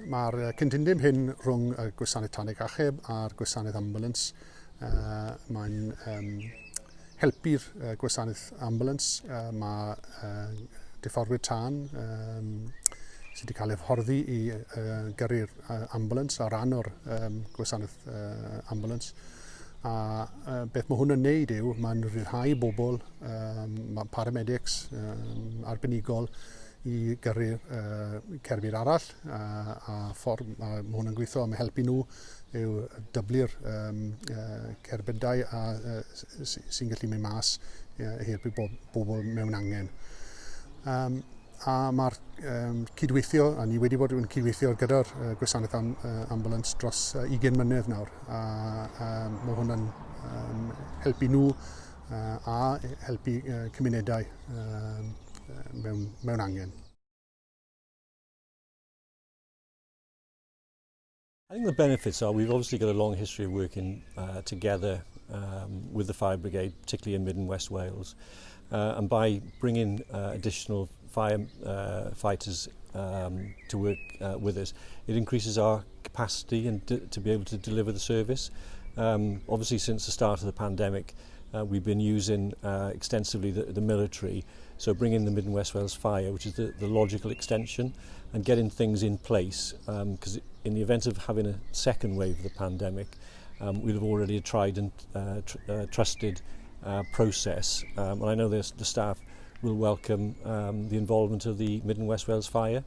Mae'r cyndindym hyn rhwng y Gwasanaeth Tân Achub a'r Gwasanaeth Ambiwlans. Mae'n helpu'r Gwasanaeth Ambiwlans. Mae difforwyr tân sydd wedi cael ei hyfforddi i gyrru'r ambulans ar ran o'r Gwasanaeth Ambiwlans. A beth mae hwn yn neud yw, mae'n rhyddhau bobl, mae paramedics arbenigol i gyrru'r cerbyd arall. A ffordd mae hwn yn gweithio, mae helpu nhw yw dyblu'r cerbydau sy'n gallu mynd mas i helpu bobl mewn angen. A mae'r cydweithio, a ni wedi bod yn cydweithio gyda'r Gwasanaeth Ambiwlans dros 20 mlynedd nawr. Mae hwnna'n helpu nhw a helpu cymunedau mewn angen. I think the benefits are we've obviously got a long history of working together with the Fire Brigade, particularly in Mid and West Wales. And by bringing additional firefighters to work with us, it increases our capacity and to be able to deliver the service. Obviously, since the start of the pandemic, we've been using extensively the military, so bringing the Mid and West Wales Fire, which is the logical extension, and getting things in place, because in the event of having a second wave of the pandemic, we'll have already tried and trusted process, and I know the staff will welcome the involvement of the Mid and West Wales Fire.